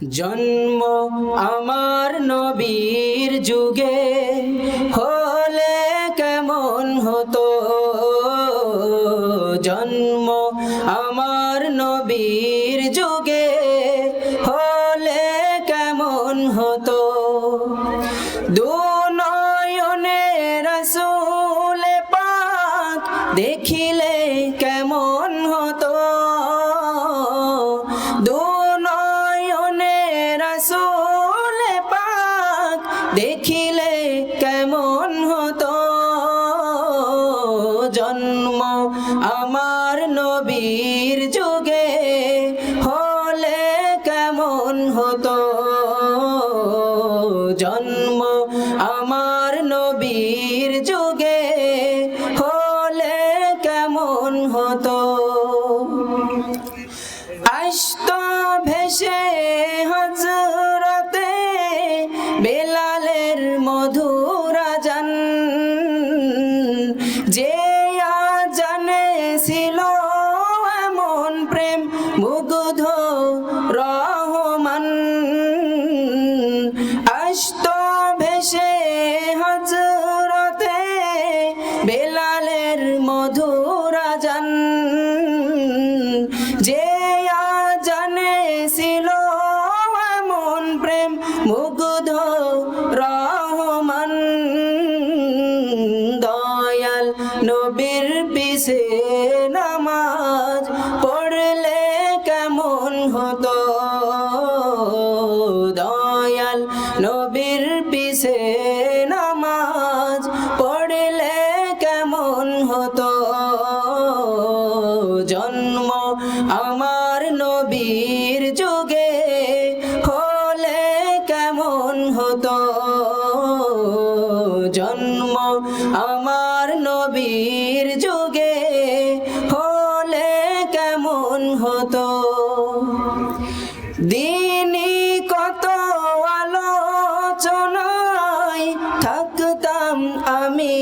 জন্ম আমার নবীর যুগে হলে কেমন হতো, জন্ম আমার নবীর যুগে হলে কেমন হতো। দুনয়নে রাসূল পাক দেখিলে কেমন হতো, দুনয়নে রাসূল পাক দেখিলে কেমন হতো। জন্ম আমার নবীর যুগে হলে কেমন হতো, জন্ম আমার নবীর যুগে হলে কেমন হতো। আসতো ভেসে হযরতে বেলালের মধুর আযান, যে আযানে ছিল এমন প্রেম মুগ্ধ রহমান। আসতো ভেসে হযরতে বেলালের মধুর আযান, যে আযানে ছিল এমন প্রেম মুগ্ধ রহমান। দয়াল নবীর পিছে নামাজ পড়লে কেমন হতো, দয়াল নবীর পিছে নামাজ পড়লে কেমন হতো। জন্ম আমার নবীর যুগে হলে কেমন হতো, জন্ম আমার নবীর যুগে হলে কেমন হতো। দিনই কত আলোচনায় থাকতাম আমি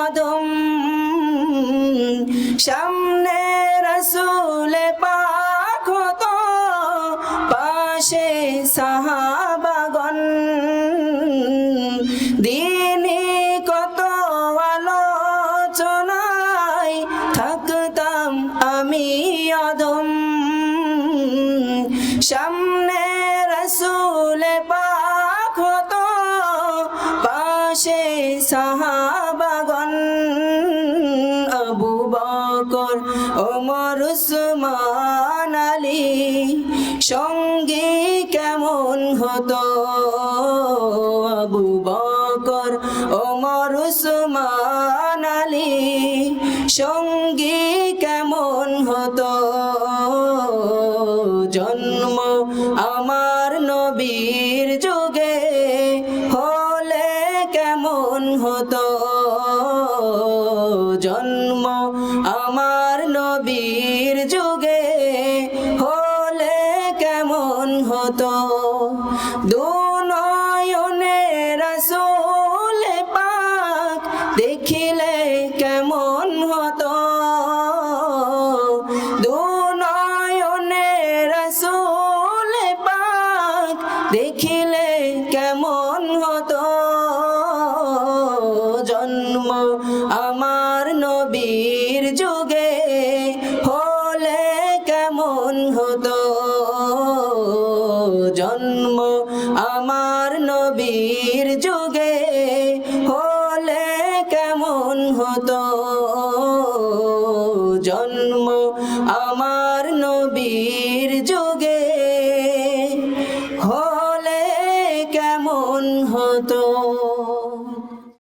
অদম, সামনে রাসূল পাক হতো পাশে সাহাবাগণ। দিনই কত আলোচনায় থাকতাম আমি অদম, সামনে রাসূল পাক হতো পাশে সাহাবাগণ। আবু বকর ওমর উসমান আলী সঙ্গী কেমন হতো, আবু বকর ওমর উসমান আলী সঙ্গী কেমন হতো। জন্ম আমার নবীর যুগে হলে কেমন হতো, জন্ম আমার নবীর যুগে হলে কেমন হতো। দুনয়নে রাসূল পাক দেখিলে কেমন হতো, দুনয়নে রাসূল পাক দেখিলে কেমন হতো। জন্ম আমার নবীর যুগে হলে কেমন হতো, জন্ম আমার নবীর যুগে হলে কেমন হতো, জন্ম আমার নবীর যুগে হলে কেমন হতো।